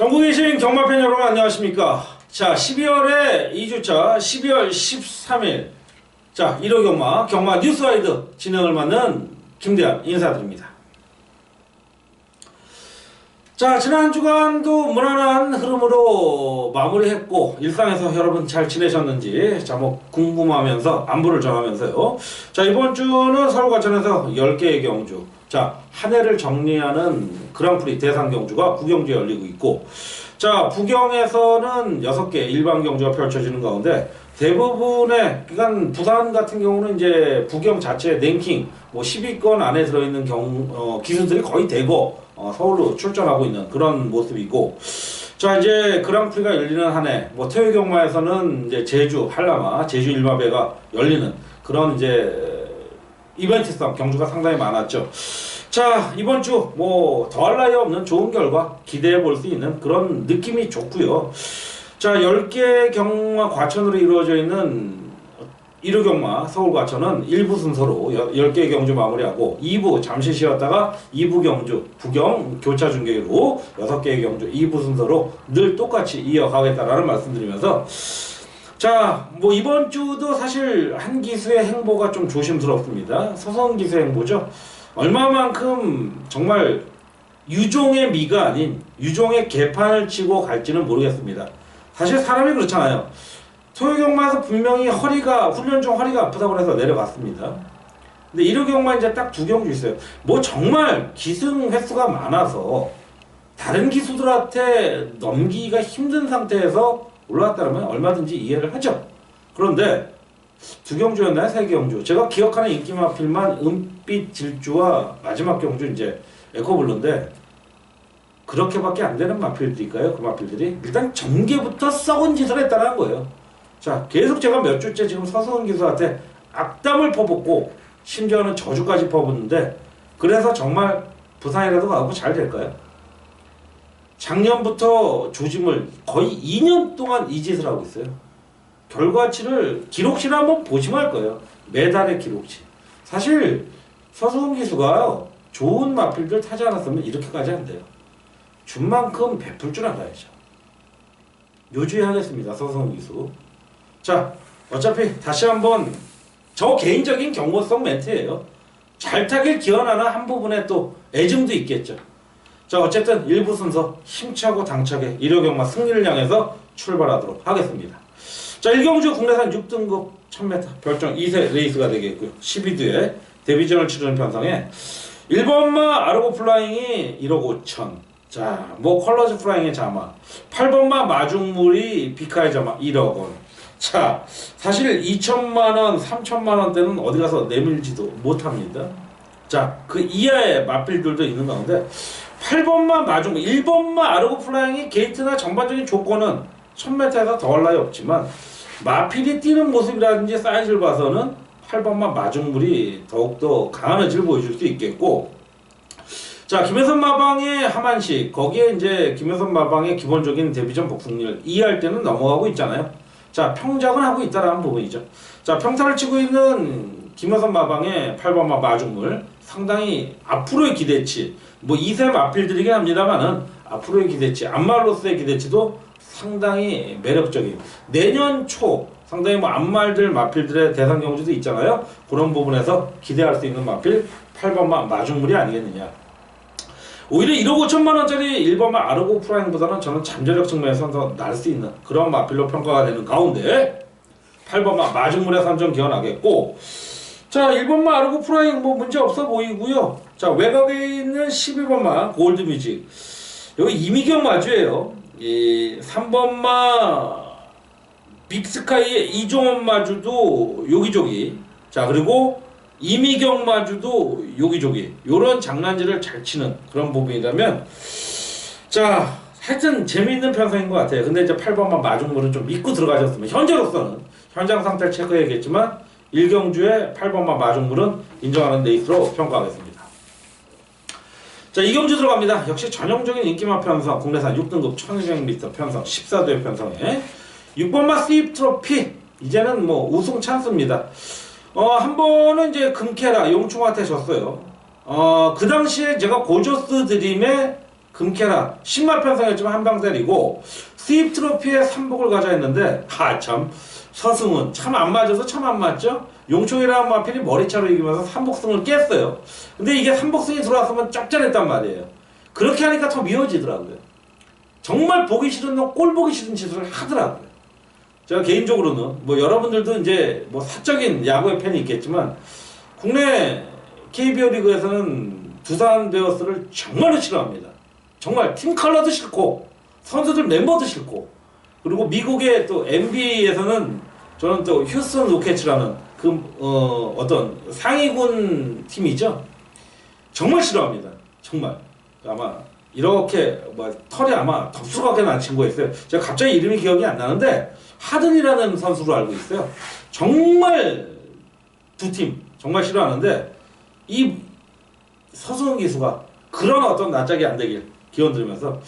전국에 계신 경마팬 여러분 안녕하십니까. 자, 12월의 2주차 12월 13일 자 1호 경마 뉴스와이드 진행을 맡는 김대한 인사드립니다. 자, 지난 주간도 무난한 흐름으로 마무리했고 일상에서 여러분 잘 지내셨는지 자 뭐 궁금하면서 안부를 전하면서요. 자, 이번 주는 서울과천에서 10개의 경주 자 한 해를 정리하는 그랑프리 대상 경주가 부경주에 열리고 있고, 자 부경에서는 6개 일반 경주가 펼쳐지는 가운데 대부분의 그러니까 부산 같은 경우는 이제 부경 자체 랭킹 뭐 10위권 안에 들어있는 기수들이 거의 대거 서울로 출전하고 있는 그런 모습이고, 자 이제 그랑프리가 열리는 한 해 뭐 태외경마에서는 이제 제주 한라마 제주 일마배가 열리는 그런 이제 이벤트성 경주가 상당히 많았죠. 자 이번 주 뭐 더할 나위 없는 좋은 결과 기대해 볼 수 있는 그런 느낌이 좋고요. 자 10개 경마 과천으로 이루어져 있는 1호 경마 서울과천은 1부 순서로 10개 경주 마무리하고 2부 잠시 쉬었다가 2부 경주 부경 교차 중계로 6개의 경주 2부 순서로 늘 똑같이 이어가겠다라는 말씀드리면서, 자 뭐 이번 주도 사실 한 기수의 행보가 좀 조심스럽습니다. 서성 기수의 행보죠. 얼마만큼 정말 유종의 미가 아닌 유종의 개판을 치고 갈지는 모르겠습니다. 사실 사람이 그렇잖아요. 토요경마에서 분명히 훈련 중 허리가 아프다고 해서 내려갔습니다. 근데 1호 경마 이제 딱 2경주 있어요. 뭐 정말 기승 횟수가 많아서 다른 기수들한테 넘기기가 힘든 상태에서 올라왔다면 얼마든지 이해를 하죠. 그런데 2경주였나요? 3경주? 제가 기억하는 인기마필만 은빛 질주와 마지막 경주 이제 에코블루인데 그렇게밖에 안 되는 마필들일까요? 그 마필들이 일단 전개부터 썩은 짓을 했다는 거예요. 자 계속 제가 몇 주째 지금 서승훈 기수한테 악담을 퍼붓고 심지어는 저주까지 퍼붓는데, 그래서 정말 부산이라도 가고 잘 될까요? 작년부터 조짐을 거의 2년 동안 이 짓을 하고 있어요. 결과치를 기록실 한번 보시면 할 거예요. 매달의 기록치. 사실 서승훈 기수가 좋은 마필들 타지 않았으면 이렇게까지 안 돼요. 준 만큼 베풀 줄 알아야죠. 요주의하겠습니다. 서승훈 기수. 자 어차피 다시 한번 저 개인적인 경고성 멘트예요. 잘 타길 기원하는 한 부분에 또 애증도 있겠죠. 자 어쨌든 1부 순서 힘차고 당차게 1호 경마 승리를 향해서 출발하도록 하겠습니다. 자 1경주 국내산 6등급 1000m 별정 2세 레이스가 되겠고요. 12두에 데뷔전을 치르는 편성에 1번마 아르고 플라잉이 1억 5천, 자 뭐 컬러즈 플라잉의 자마, 8번마 마중물이 비카의 자마 1억 원. 자 사실 2천만원 3천만원대는 어디가서 내밀지도 못합니다. 자 그 이하의 마필들도 있는 가운데 8번마 마중물 1번마 아르고 플라잉이 게이트나 전반적인 조건은 1000m에서 더할 나위 없지만 마필이 뛰는 모습이라든지 사이즈를 봐서는 8번마 마중물이 더욱더 강한 의지를 보여줄 수 있겠고, 자 김혜선 마방의 하만식 거기에 이제 김혜선 마방의 기본적인 데뷔전 복승률 이해할 때는 넘어가고 있잖아요. 자 평작은 하고 있다라는 부분이죠. 자 평타를 치고 있는 김혜선 마방의 8번마 마중물 상당히 앞으로의 기대치 뭐 2세 마필들이긴 합니다만은 앞으로의 기대치 안말로스의 기대치도 상당히 매력적인, 내년 초 상당히 뭐 안말들 마필들의 대상 경주도 있잖아요. 그런 부분에서 기대할 수 있는 마필 8번마 마중물이 아니겠느냐. 오히려 1억 5천만원짜리 1번마 아르고 프라잉보다는 저는 잠재력 측면에서 더 나을 수 있는 그런 마필로 평가가 되는 가운데 8번마 마중물에 선정 기원하겠고, 자 1번마 아르고 프라잉 뭐 문제 없어 보이고요. 자 외곽에 있는 12번마 골드뮤직 여기 이미경 마주예요. 이 3번마 빅스카이의 이종원 마주도 요기조기, 자 그리고 이미경 마주도 요기조기, 요런 장난질을 잘 치는 그런 부분이라면 자 하여튼 재미있는 편성인 것 같아요. 근데 이제 8번마 마중물은 좀 믿고 들어가셨으면, 현재로서는 현장 상태를 체크해야겠지만 1경주에 8번마 마중물은 인정하는 레이스로 평가하겠습니다. 자 2경주 들어갑니다. 역시 전형적인 인기마 편성 국내산 6등급 1200m 편성 14도의 편성에 6번마 스윕 트로피 이제는 뭐 우승 찬스입니다. 한 번은 이제 금캐라 용충한테 졌어요. 그 당시에 제가 고조스 드림의 금캐라 10마 편성했지만 한 방 때리고 수입 트로피에 3복을 가자 했는데 참 서승은 참 안 맞아서 참 안 맞죠. 용총이라는 마필이 머리차로 이기면서 3복승을 깼어요. 근데 이게 3복승이 들어왔으면 짭짤했단 말이에요. 그렇게 하니까 더 미워지더라고요. 정말 보기 싫은 놈 꼴 보기 싫은 짓을 하더라고요. 제가 개인적으로는 뭐 여러분들도 이제 뭐 사적인 야구의 팬이 있겠지만 국내 KBO 리그에서는 두산 베어스를 정말로 싫어합니다. 정말 팀 컬러도 싫고 선수들 멤버도 싫고 그리고 미국의 또 NBA에서는 저는 또 휴스턴 로켓츠라는 어떤 상위군 팀이죠. 정말 싫어합니다. 정말 아마 이렇게 뭐 털이 아마 덥수하게 난 친구가 있어요. 제가 갑자기 이름이 기억이 안 나는데 하든이라는 선수로 알고 있어요. 정말 두 팀 정말 싫어하는데 이 서승훈 기수가 그런 어떤 낯짝이 안 되길 기원드리면서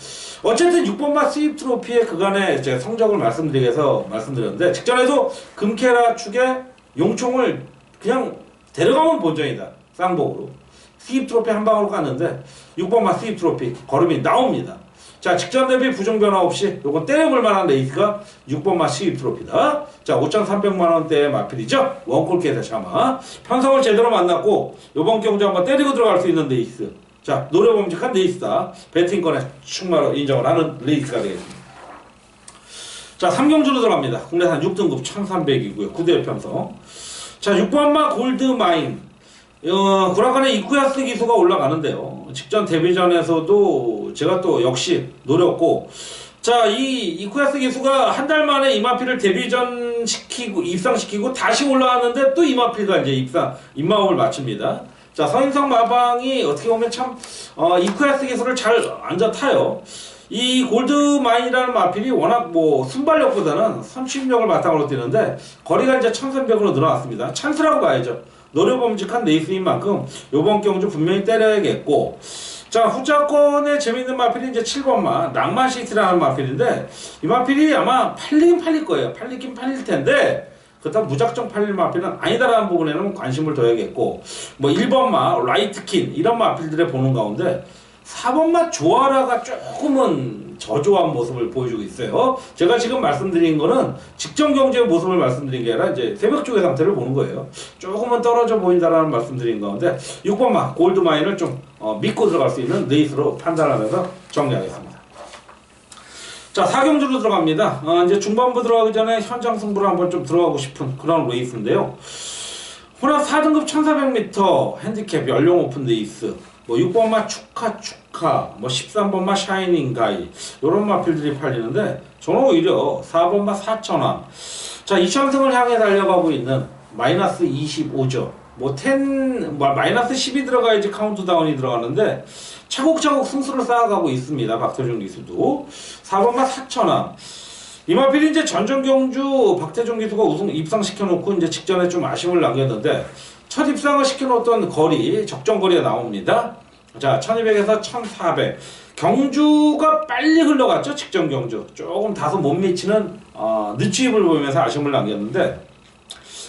어쨌든 6번마 수입 트로피의 그간의 제가 성적을 말씀드리기 위해서 말씀드렸는데 직전에도 금캐라 축에 용총을 그냥 데려가면 본전이다. 쌍복으로 수입 트로피 한 방으로 갔는데 6번마 수입 트로피 걸음이 나옵니다. 자, 직전 대비 부정 변화 없이 요건 때려볼 만한 레이스가 6번마 수입 트로피다. 자, 5,300만원대의 마필이죠. 원골키에서 샤마 편성을 제대로 만났고 요번 경주 한번 때리고 들어갈 수 있는 레이스. 자, 노려봄직한 레이스다. 배팅권에 충분히 인정을 하는 레이스가 되겠습니다. 자, 3경주로 들어갑니다. 국내산 6등급 1300이고요. 9대 편성. 자, 6번마 골드마인. 구라칸의 이쿠야스 기수가 올라가는데요. 직전 데뷔전에서도 제가 또 역시 노렸고, 자, 이 이쿠야스 기수가 한 달 만에 이마필을 데뷔전 입상시키고 다시 올라왔는데 또 이마필과 이제 입마음을 맞춥니다. 자, 서인성 마방이 어떻게 보면 참 이쿠야스 기수를 잘 앉아 타요. 이 골드마인이라는 마필이 워낙 뭐 순발력보다는 선취력을 바탕으로 뛰는데 거리가 이제 1300으로 늘어났습니다. 찬스라고 봐야죠. 노려봄직한 레이스인 만큼 요번 경주 분명히 때려야겠고, 자, 후자권의 재밌는 마필이 이제 7번마 낭만시티라는 마필인데 이 마필이 아마 팔리긴 팔릴 거예요. 팔리긴 팔릴 텐데 그렇다고 무작정 팔릴 마필은 아니다라는 부분에는 관심을 둬야겠고, 뭐 1번마 라이트킨 이런 마필들의 보는 가운데 4번마 조아라가 조금은 저조한 모습을 보여주고 있어요. 제가 지금 말씀드린 거는 직전 경주의 모습을 말씀드린 게 아니라 이제 새벽 쪽의 상태를 보는 거예요. 조금은 떨어져 보인다라는 말씀드린 가운데 6번마 골드마인을 좀 믿고 들어갈 수 있는 레이스로 판단하면서 정리하겠습니다. 자, 4경주로 들어갑니다. 이제 중반부 들어가기 전에 현장 승부를 한번 좀 들어가고 싶은 그런 레이스인데요. 혼합 4등급 1400m 핸디캡 연령 오픈 레이스, 뭐 6번마 축하, 뭐 13번마 샤이닝 가이 요런 마필들이 팔리는데 저는 오히려 4번마 4천왕, 자, 2천승을 향해 달려가고 있는 마이너스 25죠. 뭐 마이너스 10이 들어가야지 카운트다운이 들어가는데 차곡차곡 승수를 쌓아가고 있습니다. 박태준 기수도 4번마 4천왕. 이 마필이 이제 전전경주 박태준 기수가 우승 입상시켜놓고 이제 직전에 좀 아쉬움을 남겼는데 첫 입상을 시켜놓았던 거리, 적정거리가 나옵니다. 자, 1200에서 1400. 경주가 빨리 흘러갔죠, 직전 경주. 조금 다소 못 미치는, 늦추입을 보이면서 아쉬움을 남겼는데,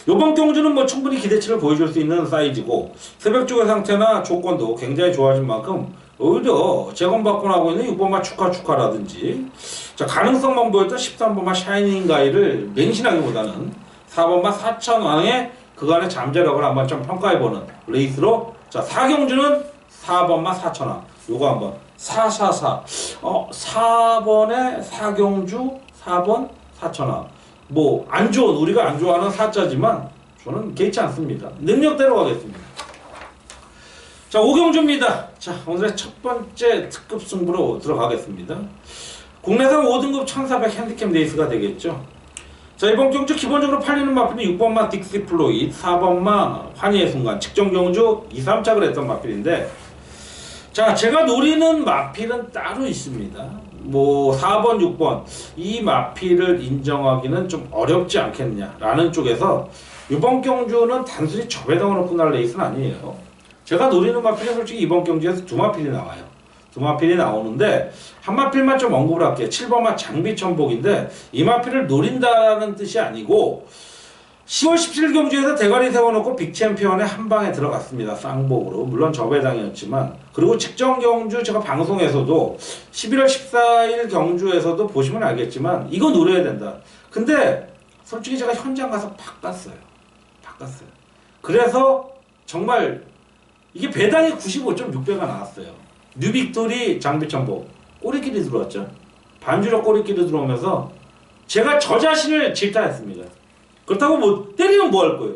요번 경주는 뭐 충분히 기대치를 보여줄 수 있는 사이즈고, 새벽 쪽의 상태나 조건도 굉장히 좋아진 만큼, 오히려 재건받고 나고 있는 6번마 축하라든지, 자, 가능성만 보였던 13번마 샤이닝 가이를 맹신하기보다는 4번마 4천왕의 그간의 잠재력을 한번 좀 평가해보는 레이스로, 자, 4경주는 4번마 4천왕. 요거 한번 444. 4번에 4경주 4번 4천왕. 뭐 안 좋은, 우리가 안 좋아하는 4자지만 저는 개의치 않습니다. 능력대로 가겠습니다. 자, 5경주입니다. 자, 오늘의 첫 번째 특급 승부로 들어가겠습니다. 국내산 5등급 1400 핸디캡 레이스가 되겠죠. 자, 이번 경주 기본적으로 팔리는 마필은 6번마 딕시 플로이드, 4번마 환희의 순간, 직전 경주 2, 3착을 했던 마필인데, 자, 제가 노리는 마필은 따로 있습니다. 뭐 4번, 6번 이 마필을 인정하기는 좀 어렵지 않겠냐라는 쪽에서 이번 경주는 단순히 저배당으로 끝날 레이스는 아니에요. 제가 노리는 마필은 솔직히 이번 경주에서 두 마필이 나와요. 두 마필이 나오는데 한 마필만 좀 언급을 할게요. 7번마 장비천복인데 이 마필을 노린다는 뜻이 아니고 10월 17일 경주에서 대가리 세워놓고 빅챔피언의 한 방에 들어갔습니다. 쌍복으로. 물론 저배당이었지만. 그리고 직전 경주 제가 방송에서도 11월 14일 경주에서도 보시면 알겠지만 이거 노려야 된다. 근데 솔직히 제가 현장 가서 바꿨어요. 그래서 정말 이게 배당이 95.6배가 나왔어요. 뉴빅토리 장비천복 꼬리끼리 들어왔죠. 반주력 꼬리끼리 들어오면서 제가 저 자신을 질타했습니다. 그렇다고 뭐 때리면 뭐 할 거예요.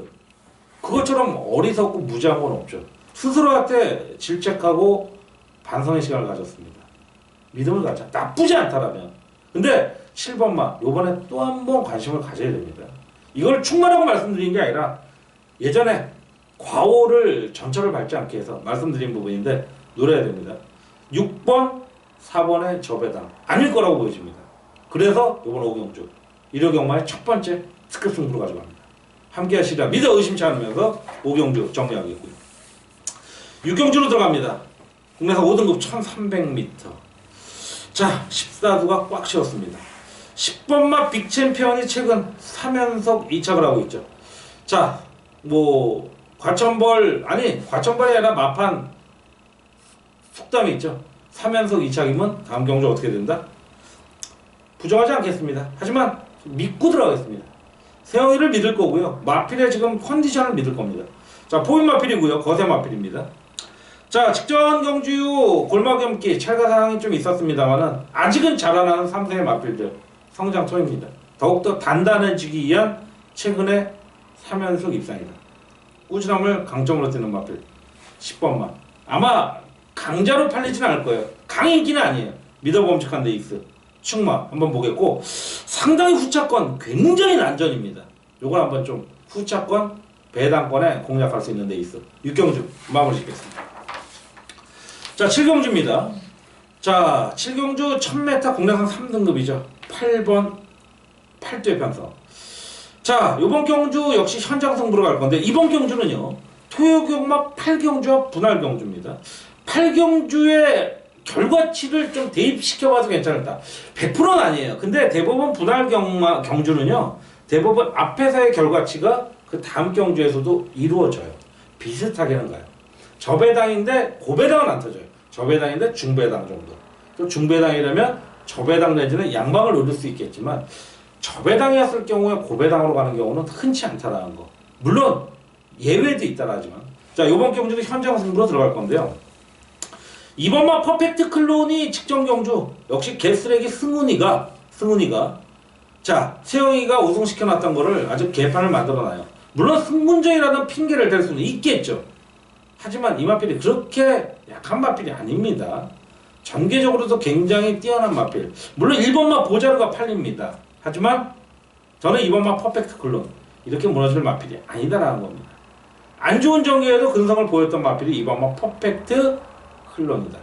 그것처럼 어리석고 무지한 건 없죠. 스스로한테 질책하고 반성의 시간을 가졌습니다. 믿음을 가져. 나쁘지 않다라면. 근데 7번마 요번에 또 한 번 관심을 가져야 됩니다. 이걸 충만하고 말씀드린 게 아니라 예전에 과오를 전철을 밟지 않게 해서 말씀드린 부분인데 노려야 됩니다. 6번, 4번의 저배당 아닐 거라고 보여집니다. 그래서 이번 오경주 1호경마의 첫 번째 스급 승부로 가져갑니다. 함께 하시라 믿어 의심치 않으면서 오경주 정리하겠고요. 6경주로 들어갑니다. 국내에서 5등급 1300m. 자, 14두가 꽉 채웠습니다. 10번마 빅챔피언이 최근 3연속 2착을 하고 있죠. 자, 뭐 과천벌이 아니라 마판 속담이 있죠. 3연속 2착이면 다음 경주 어떻게 된다? 부정하지 않겠습니다. 하지만 믿고 들어가겠습니다. 세영이를 믿을 거고요. 마필의 지금 컨디션을 믿을 겁니다. 자, 포인 마필이고요. 거세 마필입니다. 자, 직전 경주 이후 골마겸기 찰가 상황이 좀 있었습니다만은 아직은 자라나는 3세의 마필들 성장터입니다. 더욱더 단단해지기 위한 최근의 3연속 입상이다. 꾸준함을 강점으로 뜨는 마필 10번마 아마 강자로 팔리진 않을 거예요. 강인기는 아니에요. 믿어봄직한 데이스 충마 한번 보겠고 상당히 후차권 굉장히 난전입니다. 요걸 한번 좀 후차권 배당권에 공략할 수 있는 데이스 6경주 마무리 짓겠습니다. 자, 7경주입니다. 자, 7경주 1000m 국내선 3등급이죠. 8번 8대 편성. 자, 요번 경주 역시 현장 승부로 갈 건데 이번 경주는요. 토요경마 8경주와 분할 경주입니다. 8경주의 결과치를 좀 대입시켜봐도 괜찮을까? 100%는 아니에요. 근데 대부분 분할 경주는요. 대부분 앞에서의 결과치가 그 다음 경주에서도 이루어져요. 비슷하게는 가요. 저배당인데 고배당은 안 터져요. 저배당인데 중배당 정도. 또 중배당이라면 저배당 내지는 양방을 노릴 수 있겠지만 저배당이었을 경우에 고배당으로 가는 경우는 흔치 않다라는 거. 물론 예외도 있다라지만 자, 요번 경주도 현장 승부로 들어갈 건데요. 이번만 퍼펙트 클론이 직전 경주 역시 개쓰레기 승훈이가 자, 세영이가 우승시켜놨던 거를 아주 개판을 만들어놔요. 물론 승문전이라는 핑계를 댈 수는 있겠죠. 하지만 이 마필이 그렇게 약한 마필이 아닙니다. 전개적으로도 굉장히 뛰어난 마필. 물론 1번마 보자르가 팔립니다. 하지만 저는 2번마 퍼펙트 클론 이렇게 무너질 마필이 아니다라는 겁니다. 안 좋은 전개에도 근성을 보였던 마필이 2번마 퍼펙트 클론이다.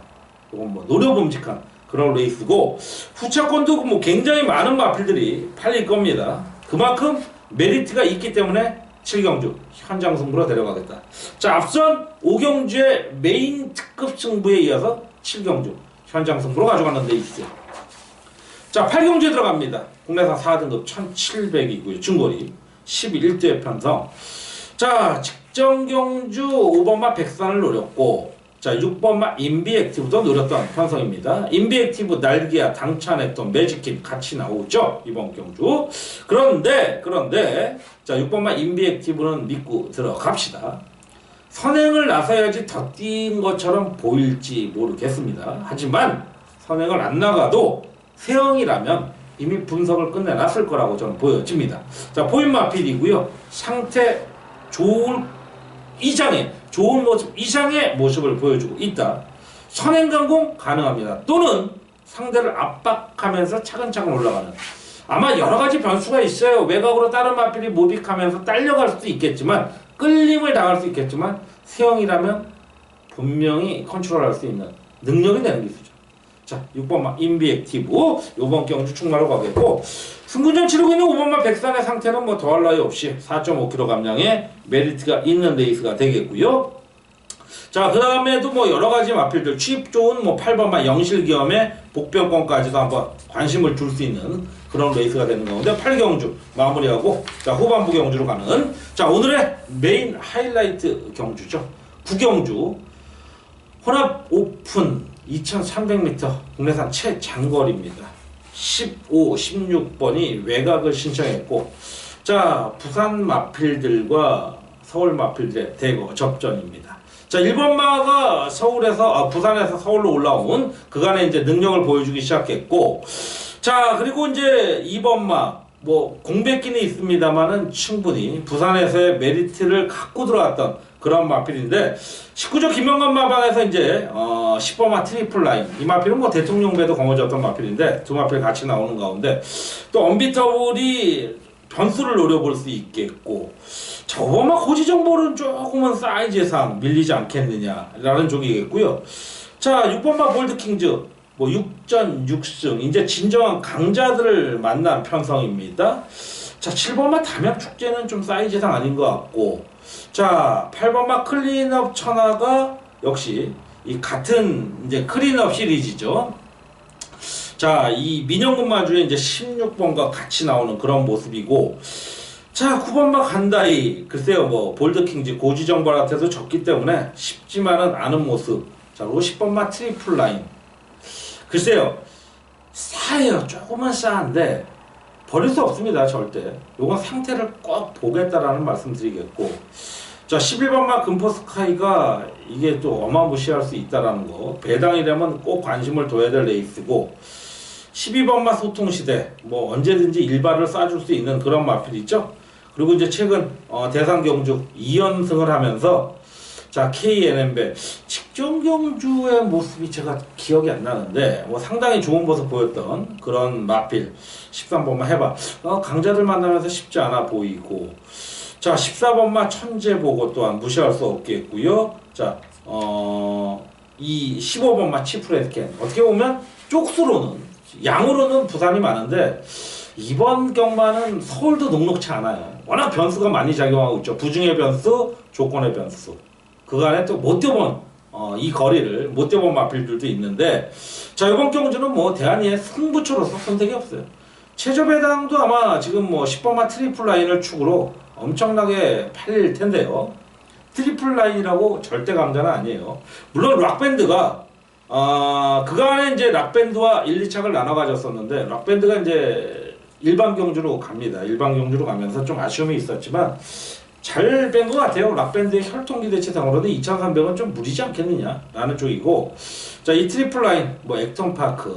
이건 뭐 노려봄직한 그런 레이스고 후차권도 뭐 굉장히 많은 마필들이 팔릴 겁니다. 그만큼 메리트가 있기 때문에 7경주 현장 승부로 데려가겠다. 자, 앞선 5경주의 메인 특급 승부에 이어서 7경주 현장 승부로 가져가는 데 있어요. 자, 8경주에 들어갑니다. 국내산 4등급 1700이고요. 중거리 11대 편성. 자, 직전 경주 5번마 백산을 노렸고 자, 6번마 인비액티브도 노렸던 편성입니다. 인비액티브 날개야 당찬했던 매직킷 같이 나오죠. 이번 경주. 그런데 자, 6번마 인비액티브는 믿고 들어갑시다. 선행을 나서야지 더 뛴 것처럼 보일지 모르겠습니다. 하지만 선행을 안 나가도 세영이라면 이미 분석을 끝내놨을 거라고 저는 보여집니다. 자, 포인 마필이고요. 상태 좋은 모습 이상의 모습을 보여주고 있다. 선행강공 가능합니다. 또는 상대를 압박하면서 차근차근 올라가는 아마 여러가지 변수가 있어요. 외곽으로 다른 마필이 모빅하면서 딸려갈 수도 있겠지만 끌림을 당할 수 있겠지만 세영이라면 분명히 컨트롤할 수 있는 능력이 되는 기수죠. 자, 6번마 인비액티브 요번 경주 충마로 가겠고 승군전 치르고 있는 5번마 백산의 상태는 뭐 더할 나위 없이 4.5kg 감량의 메리트가 있는 레이스가 되겠고요. 자, 그 다음에도 뭐 여러가지 마필들, 취입 좋은 뭐 8번마 영실기염의 복병권까지도 한번 관심을 줄 수 있는 그런 레이스가 되는 가운데 8경주 마무리하고, 자, 후반부 경주로 가는, 자, 오늘의 메인 하이라이트 경주죠. 9경주 혼합 오픈 2300m 국내산 최장거리입니다. 15, 16번이 외곽을 신청했고, 자, 부산 마필들과 서울 마필들의 대거 접전입니다. 자, 1번마가 부산에서 서울로 올라온 그간의 이제 능력을 보여주기 시작했고, 자, 그리고 이제 2번마, 뭐, 공백기는 있습니다만은 충분히 부산에서의 메리트를 갖고 들어왔던 그런 마필인데, 19조 김영건 마방에서 이제, 10번마 트리플 라인. 이 마필은 뭐 대통령 배도 거머쥐었던 마필인데, 두 마필 같이 나오는 가운데, 또 언비터블이 변수를 노려볼 수 있겠고, 저번만 고지 정보는 조금은 사이즈상 밀리지 않겠느냐라는 쪽이겠고요. 자, 6번마 볼드킹즈 뭐 6전 6승 이제 진정한 강자들을 만난 편성입니다. 자, 7번마 담양축제는 좀 사이즈상 아닌 것 같고, 자, 8번마 클린업 천하가 역시 이 같은 이제 클린업 시리즈죠. 자, 이 민영군마주에 이제 16번과 같이 나오는 그런 모습이고, 자, 9번마 간다이, 글쎄요, 뭐 볼드킹즈 고지정벌한테도 졌기 때문에 쉽지만은 않은 모습. 자, 그리고 10번마 트리플 라인, 글쎄요, 싸요. 조금은 싸한데 버릴 수 없습니다, 절대. 요건 상태를 꼭 보겠다라는 말씀 드리겠고, 자, 11번마 금포스카이가 이게 또 어마무시할 수 있다라는 거, 배당이라면 꼭 관심을 둬야 될 레이스고, 12번마 소통시대, 뭐 언제든지 일발을 쏴줄 수 있는 그런 마필 있죠. 그리고 이제 최근 대상경주 2연승을 하면서, 자, KNM배 직전 경주의 모습이 제가 기억이 안 나는데 뭐 상당히 좋은 모습 보였던 그런 마필 13번마 해봐. 강자들 만나면서 쉽지 않아 보이고, 자, 14번마 천재보고 또한 무시할 수 없겠고요. 자, 이 15번마 치프레스캔, 어떻게 보면 쪽수로는, 양으로는 부산이 많은데 이번 경마는 서울도 녹록치 않아요. 워낙 변수가 많이 작용하고 있죠. 부중의 변수, 조건의 변수. 그간에 또 못 뛰어본 이 거리를 못 뛰어본 마필들도 있는데, 자, 이번 경주는 뭐 대한이의 승부처로서 선택이 없어요. 최저 배당도 아마 지금 뭐 10번마 트리플 라인을 축으로 엄청나게 팔릴 텐데요. 트리플 라인이라고 절대 강자는 아니에요. 물론 락밴드가 그간에 이제 락밴드와 1, 2착을 나눠 가졌었는데, 락밴드가 이제 일반 경주로 갑니다. 일반 경주로 가면서 좀 아쉬움이 있었지만 잘 뺀 것 같아요. 락밴드의 혈통기대치상으로는 2300은 좀 무리지 않겠느냐라는 쪽이고, 자, 이 트리플 라인, 뭐 액턴파크,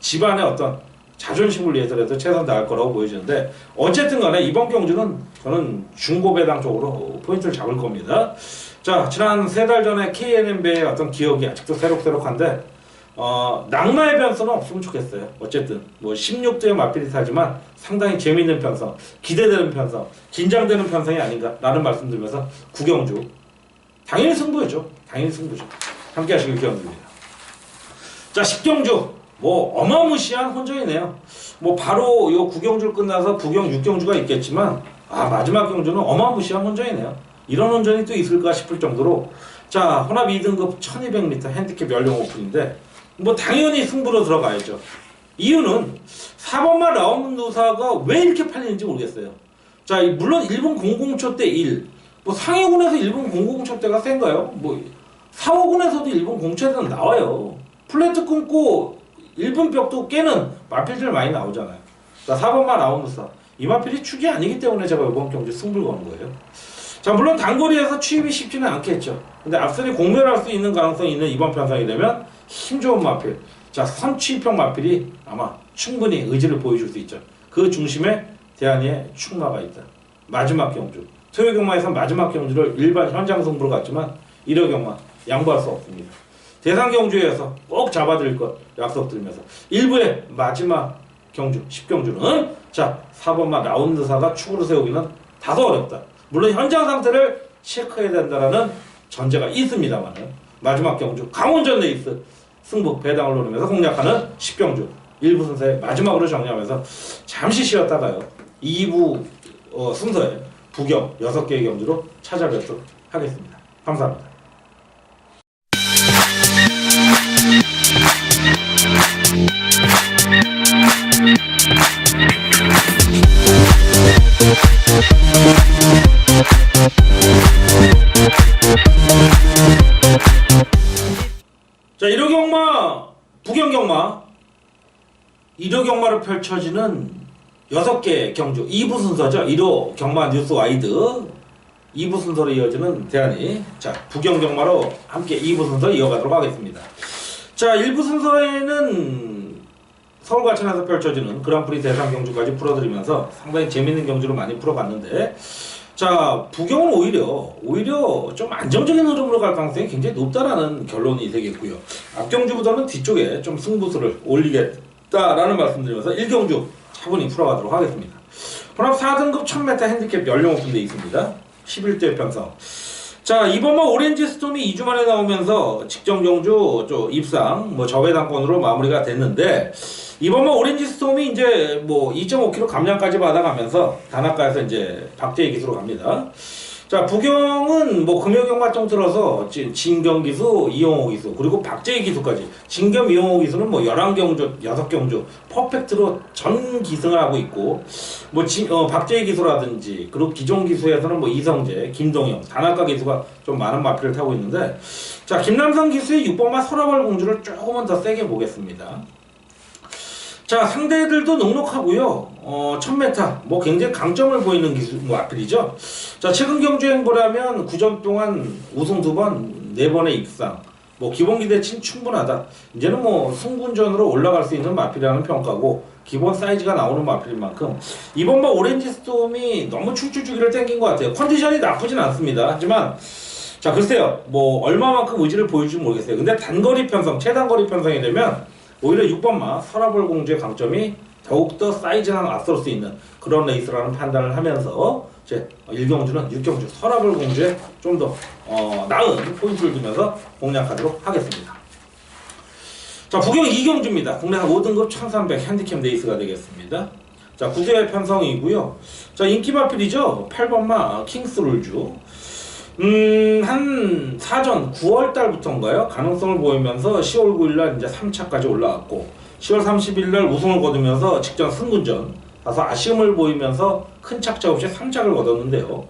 집안의 어떤 자존심을 위해서라도 최선 다할 거라고 보여지는데, 어쨌든 간에 이번 경주는 저는 중고배당 쪽으로 포인트를 잡을 겁니다. 자, 지난 3달 전에 KNM배의 어떤 기억이 아직도 새록새록한데, 낙마의 변수는 없으면 좋겠어요. 어쨌든 뭐 16도의 맞비릿 하지만 상당히 재미있는 편성, 기대되는 편성, 긴장되는 편성이 아닌가라는 말씀 드리면서 9경주 당연히 승부죠. 당연히 승부죠. 함께 하시길 기원드립니다. 자, 10경주 뭐 어마무시한 혼전이네요. 뭐 바로 요 9경주를 끝나서 9경 6경주가 있겠지만, 마지막 경주는 어마무시한 혼전이네요. 이런 혼전이 또 있을까 싶을 정도로, 자, 혼합 2등급 1200m 핸디캡 연령 오픈인데 뭐 당연히 승부로 들어가야죠. 이유는 4번마 라운드사가 왜 이렇게 팔리는지 모르겠어요. 자, 물론 일본 공공초 때 1, 뭐 상해군에서 일본 공공초 때가 센가요? 뭐 사호군에서도 일본 공초대는 나와요. 플래트 끊고 일본 벽도 깨는 마필들 많이 나오잖아요. 자, 4번마 라운드사, 이 마필이 축이 아니기 때문에 제가 이번 경기 승부를 거는 거예요. 자, 물론 단거리에서 취입이 쉽지는 않겠죠. 근데 앞선이 공멸할 수 있는 가능성이 있는 이번 편성이 되면 힘 좋은 마필, 자, 선취입형 마필이 아마 충분히 의지를 보여줄 수 있죠. 그 중심에 대한이의 충마가 있다. 마지막 경주, 토요 경마에서 마지막 경주를 일반 현장 승부로 갔지만 1호 경마 양보할 수 없습니다. 대상 경주에서 꼭 잡아드릴 것 약속드리면서 1부의 마지막 경주 10경주는 자, 4번마 라운드사가 축으로 세우기는 다소 어렵다. 물론 현장 상태를 체크해야 된다는 전제가 있습니다만, 마지막 경주 강원전 레이스 승부 배당을 노리면서 공략하는 10경주 1부 순서의 마지막으로 정리하면서 잠시 쉬었다가요 2부 순서에 부경 6개의 경주로 찾아뵙도록 하겠습니다. 감사합니다. 1호 경마로 펼쳐지는 6개 경주 2부 순서죠. 1호 경마 뉴스 와이드 2부 순서로 이어지는 대안이 자 부경 경마로 함께 2부 순서 이어가도록 하겠습니다. 자 1부 순서에는 서울 과천에서 펼쳐지는 그랑프리 대상 경주까지 풀어드리면서 상당히 재밌는 경주로 많이 풀어봤는데 자 부경은 오히려 좀 안정적인 흐름으로 갈 가능성이 굉장히 높다라는 결론이 되겠고요. 앞경주보다는 뒤쪽에 좀 승부수를 올리겠다라는 말씀드리면서 1경주 차분히 풀어가도록 하겠습니다. 혼합 4등급 1000m 핸디캡 연령 오픈되어 있습니다. 11대 편성. 자 이번 오렌지 스톰이 2주 만에 나오면서 직전 경주 입상 저배당권으로 마무리가 됐는데 이번 오렌지 스톰이 이제 2.5kg 감량까지 받아가면서 단합가에서 이제 박재희 기수로 갑니다. 자 부경은 금요경마정 들어서 진경 기수, 이용호 기수 그리고 박재희 기수까지 진겸 이용호 기수는 11경주 6경주 퍼펙트로 전 기승을 하고 있고 박재희 기수라든지 그리고 기존 기수에서는 이성재, 김동영, 단합가 기수가 좀 많은 마필을 타고 있는데 자 김남성 기수의 6번마 설화벌 공주를 조금은 더 세게 보겠습니다. 자 상대들도 넉넉하고요. 1000m 굉장히 강점을 보이는 기수 마필이죠. 자 최근 경주행 보라면 9전 동안 우승 2번 4번의 입상 기본 기대치는 충분하다. 이제는 승군전으로 올라갈 수 있는 마필이라는 평가고 기본 사이즈가 나오는 마필인 만큼 이번 오렌지 스톰이 너무 출주주기를 땡긴 것 같아요. 컨디션이 나쁘진 않습니다. 하지만 자 글쎄요 얼마만큼 의지를 보일지 모르겠어요. 근데 단거리 편성 최단거리 편성이 되면 오히려 6번마 설화벌 공주의 강점이 더욱더 사이즈랑 앞설 수 있는 그런 레이스라는 판단을 하면서 제 1경주는 6경주 설화벌 공주에 좀 더 나은 포인트를 두면서 공략하도록 하겠습니다. 자 부경 2경주입니다. 국내 5등급 1300 핸디캡 레이스가 되겠습니다. 자 9세 편성이고요. 자 인기 마필이죠. 8번마 킹스룰주 한 사전 9월달부터인가요? 가능성을 보이면서 10월 9일날 이제 3차까지 올라왔고 10월 30일날 우승을 거두면서 직전 승군전 가서 아쉬움을 보이면서 큰 착자 없이 3착을 거뒀는데요.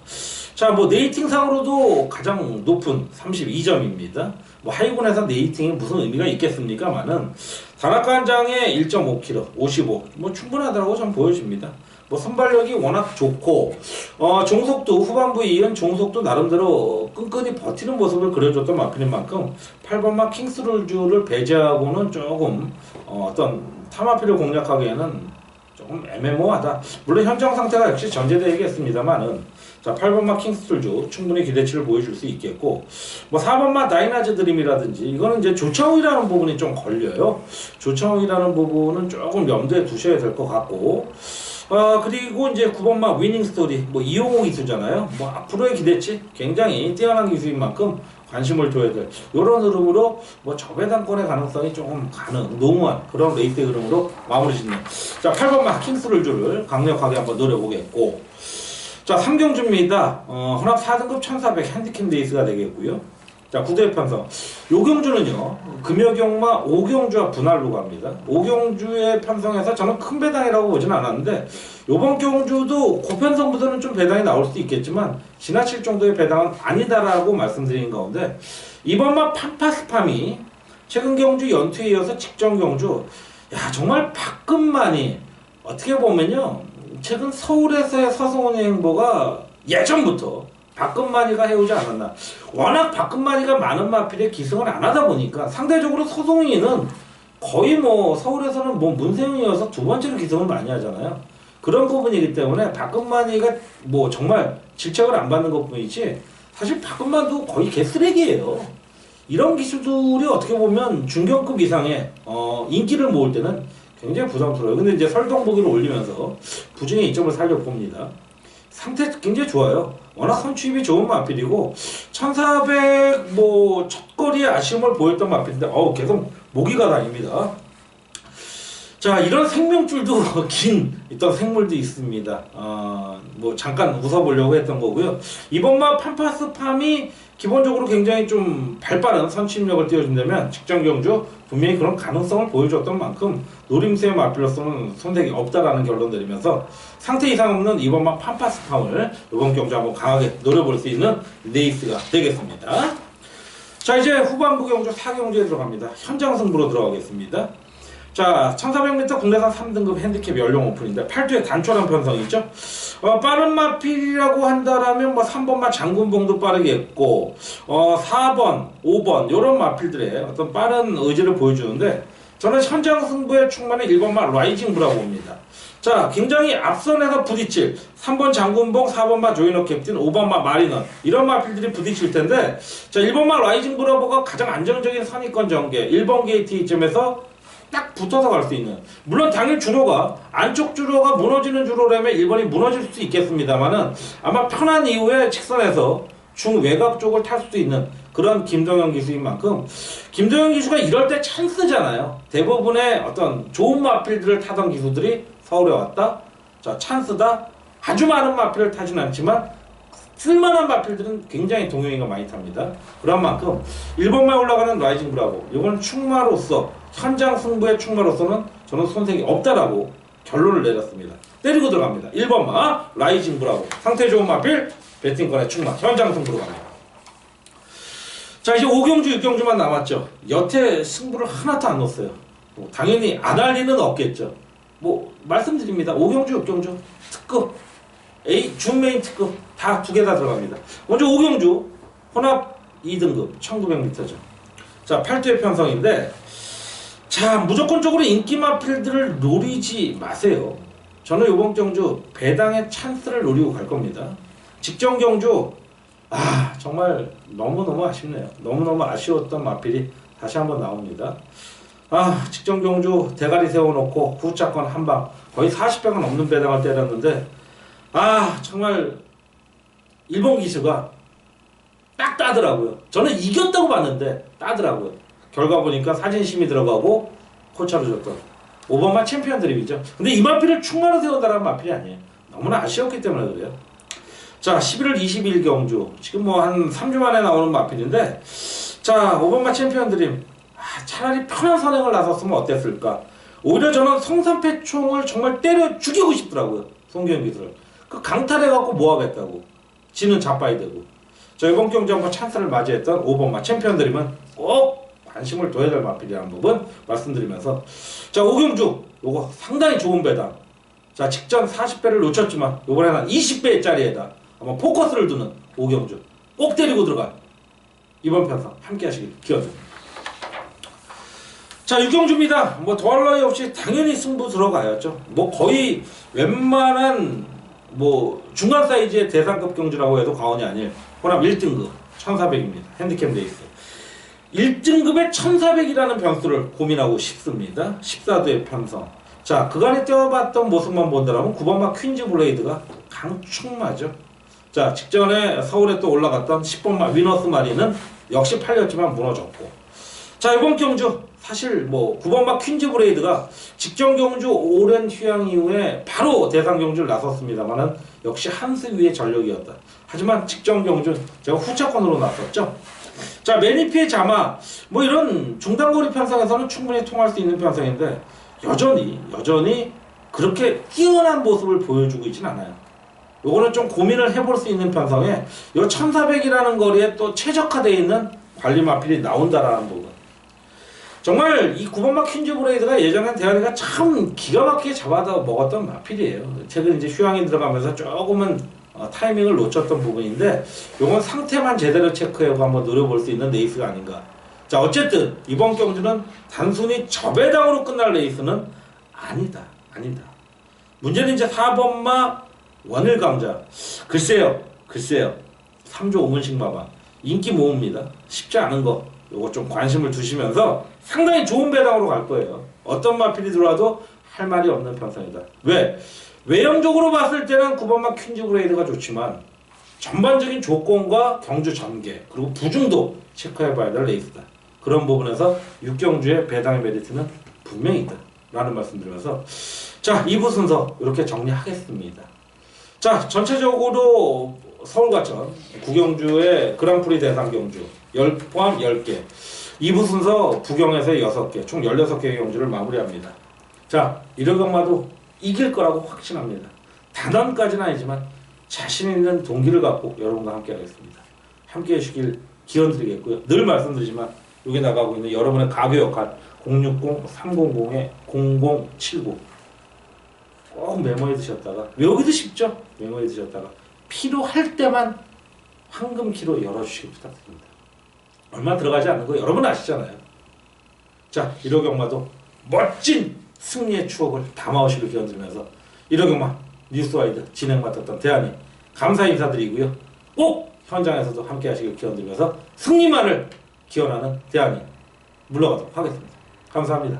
자 네이팅상으로도 가장 높은 32점입니다. 하위군에서 네이팅이 무슨 의미가 있겠습니까만은 단합가 한 장에 1.5kg 55 충분하다고 전 보여집니다. 선발력이 워낙 좋고 종속도 후반부에 이은 종속도 나름대로 끈끈이 버티는 모습을 그려줬던 마필인 만큼 8번마 킹스룰주를 배제하고는 조금 어떤 타마필을 공략하기에는 조금 애매모호하다. 물론 현장 상태가 역시 전제되겠습니다만은 자 8번마 킹스룰주 충분히 기대치를 보여줄 수 있겠고 4번마 다이나즈 드림이라든지 이거는 이제 조창욱이라는 부분이 좀 걸려요. 조창욱이라는 부분은 조금 염두에 두셔야 될 것 같고 그리고 이제 9번마 위닝 스토리 이용호 기수잖아요. 앞으로의 기대치 굉장히 뛰어난 기수인 만큼 관심을 둬야 될 이런 흐름으로 저배당권의 가능성이 조금 농후한 그런 레이스 흐름으로 마무리 짓는 자 8번마 킹스룰주를 강력하게 한번 노려보겠고 자 3경주입니다. 혼합 4등급 1400 핸디캡 레이스가 되겠고요. 자 9대 편성 요 경주는요 금요경마 5경주와 분할로 갑니다. 5경주의 편성에서 저는 큰 배당이라고 보진 않았는데 요번 경주도 고편성보다는 좀 배당이 나올 수도 있겠지만 지나칠 정도의 배당은 아니다라고 말씀드린 가운데 이번마 판파스팜이 최근 경주 연투에 이어서 직전 경주 정말 박근만이 어떻게 보면요 최근 서울에서의 서승훈의 행보가 예전부터 박근만이가 해오지 않았나. 워낙 박근만이가 많은 마필에 기승을 안 하다 보니까 상대적으로 서승훈이는 거의 서울에서는 문세윤이어서 두 번째로 기승을 많이 하잖아요. 그런 부분이기 때문에 박근만이가 정말 질책을 안 받는 것 뿐이지 사실 박근만도 거의 개쓰레기예요. 이런 기수들이 어떻게 보면 중견급 이상의 인기를 모을 때는 굉장히 부담스러워요. 근데 이제 설동보기를 올리면서 부진의 이점을 살려봅니다. 상태 굉장히 좋아요. 워낙 선취입이 좋은 마필이고 1400 첫거리에 아쉬움을 보였던 마필인데 계속 모기가 다닙니다. 자 이런 생명줄도 긴 있던 생물도 있습니다. 잠깐 웃어보려고 했던 거고요. 이번마 판파스팜이 기본적으로 굉장히 좀 발빠른 선취력을 띄워준다면 직전 경주 분명히 그런 가능성을 보여줬던 만큼 노림수의 마필로서는 손색이 없다라는 결론 내리면서 상태 이상 없는 이번마 판파스팜을 이번 경주 한번 강하게 노려볼 수 있는 레이스가 되겠습니다. 자 이제 후반부 경주 4경주에 들어갑니다. 현장 승부로 들어가겠습니다. 자, 1400m 국내산 3등급 핸디캡 연령 오픈인데 8두의 단촐한 편성이 있죠. 빠른 마필이라고 한다라면 뭐 3번마 장군봉도 빠르겠고 4번, 5번 요런 마필들의 어떤 빠른 의지를 보여주는데 저는 현장 승부에 충만한 1번마 라이징 브라보입니다. 자, 굉장히 앞선에서 부딪힐 3번 장군봉, 4번마 조이너 캡틴, 5번마 마리넌 이런 마필들이 부딪힐 텐데 자, 1번마 라이징 브라보가 가장 안정적인 선입권 전개 1번 게이트 이점에서 딱 붙어서 갈 수 있는, 물론 당일 주로가 안쪽 주로가 무너지는 주로라면 1번이 무너질 수 있겠습니다만은 아마 편한 이후에 직선에서 중외곽 쪽을 탈 수도 있는 그런 김동현 기수인 만큼 김동현 기수가 이럴 때 찬스잖아요. 대부분의 어떤 좋은 마필들을 타던 기수들이 서울에 왔다. 자, 찬스다. 아주 많은 마필을 타진 않지만 쓸만한 마필들은 굉장히 동요인가 많이 탑니다. 그런 만큼 1번마에 올라가는 라이징 브라보, 이건 충마로서 현장 승부의 충마로서는 저는 손색이 없다라고 결론을 내렸습니다. 때리고 들어갑니다. 1번마 라이징 브라보, 상태 좋은 마필 배팅권의 충마, 현장 승부로 갑니다. 자, 이제 5경주 6경주만 남았죠. 여태 승부를 하나도 안 넣었어요. 당연히 안 할 리는 없겠죠. 뭐 말씀드립니다. 5경주 6경주 특급 준메인 특급 다 두 개 다 들어갑니다. 먼저 5경주 혼합 2등급 1900m죠. 자, 8두의 편성인데 자, 무조건적으로 인기 마필들을 노리지 마세요. 저는 이번 경주 배당의 찬스를 노리고 갈 겁니다. 직전 경주 정말 너무너무 아쉽네요. 너무너무 아쉬웠던 마필이 다시 한번 나옵니다. 직전 경주 대가리 세워놓고 후차권 한방 거의 40배가 넘는 배당을 때렸는데 정말 일본 기수가 딱 따더라고요. 저는 이겼다고 봤는데 따더라고요. 결과 보니까 사진심이 들어가고 코차로 줬던 5번마 챔피언 드립이죠. 근데 이 마필을 충만으로 세운다는 마필이 아니에요. 너무나 아쉬웠기 때문에 그래요. 자, 11월 20일 경주 지금 뭐 한 3주 만에 나오는 마필인데 자, 5번마 챔피언 드림 차라리 편한 선행을 나섰으면 어땠을까. 오히려 저는 성산패총을 정말 때려 죽이고 싶더라고요. 송기현 기수를. 그 강탈해갖고 뭐하겠다고. 지는 자빠이 되고. 자, 이번 경주 한번 찬스를 맞이했던 5번마 챔피언 드림은 꼭 관심을 둬야 될 마필이라는 부분 말씀드리면서 자, 5경주 요거 상당히 좋은 배당. 자, 직전 40배를 놓쳤지만 요번에는 한 20배짜리에다 한번 포커스를 두는 5경주 꼭 때리고 들어가. 이번 편성 함께 하시길 기원드립니다. 자, 6경주입니다. 뭐 더할 나위 없이 당연히 승부 들어가야죠. 뭐 거의 웬만한 뭐 중간 사이즈의 대상급 경주라고 해도 과언이 아닐 혼합 1등급 1400입니다. 핸디캡 레이스 1등급에 1400이라는 변수를 고민하고 싶습니다. 14도의 편성. 자, 그간에 뛰어봤던 모습만 본다면 9번마 퀸즈 블레이드가 강충마죠. 자, 직전에 서울에 또 올라갔던 10번마 위너스 마리는 역시 팔렸지만 무너졌고. 자, 이번 경주 사실 뭐 9번마 퀸즈 브레이드가 직전 경주 오랜 휴양 이후에 바로 대상 경주를 나섰습니다만은 역시 한 수 위의 전력이었다. 하지만 직전 경주 제가 후차권으로 나섰죠. 자, 매니피의 자마 뭐 이런 중단거리 편성에서는 충분히 통할 수 있는 편성인데 여전히 그렇게 뛰어난 모습을 보여주고 있진 않아요. 요거는 좀 고민을 해볼 수 있는 편성에 요 1400이라는 거리에 또 최적화되어 있는 관리 마필이 나온다라는 부분. 정말 이 9번마 퀸즈 브레이드가 예전엔 대가리가 참 기가 막히게 잡아다 먹었던 마필이에요. 최근 이제 휴양이 들어가면서 조금은 타이밍을 놓쳤던 부분인데 요건 상태만 제대로 체크하고 한번 노려볼 수 있는 레이스가 아닌가. 자, 어쨌든 이번 경주는 단순히 저배당으로 끝날 레이스는 아니다. 문제는 이제 4번마 원일 강자. 글쎄요. 3조 5문씩 마방. 인기 모읍니다. 쉽지 않은 거. 요거 좀 관심을 두시면서 상당히 좋은 배당으로 갈 거예요. 어떤 마필이 들어와도 할 말이 없는 편성이다. 왜? 외형적으로 봤을 때는 9번마 퀸즈 브레이드가 좋지만 전반적인 조건과 경주 전개 그리고 부중도 체크해봐야 될 레이스다. 그런 부분에서 6경주의 배당의 메리트는 분명히 있다 라는 말씀드리면서 자, 2부 순서 이렇게 정리하겠습니다. 자, 전체적으로 서울과천 9경주의 그랑프리 대상 경주 포함 10개 2부 순서 부경에서 6개 총 16개의 경주를 마무리합니다. 자, 이러건마도 이길 거라고 확신합니다. 단언까지는 아니지만 자신 있는 동기를 갖고 여러분과 함께 하겠습니다. 함께 해주시길 기원드리겠고요. 늘 말씀드리지만 여기 나가고 있는 여러분의 가교 역할 060-300-0079 꼭 메모해 두셨다가 외우기도 쉽죠? 메모해 두셨다가 필요할 때만 황금키로 열어주시기 부탁드립니다. 얼마 들어가지 않는 거 여러분 아시잖아요. 자, 1호 경마도 멋진 승리의 추억을 담아오시길 기원드리면서 1호 경마 뉴스와이드 진행 맡았던 대한이 감사 인사드리고요. 꼭 현장에서도 함께 하시길 기원드리면서 승리만을 기원하는 대한이 물러가도록 하겠습니다. 감사합니다.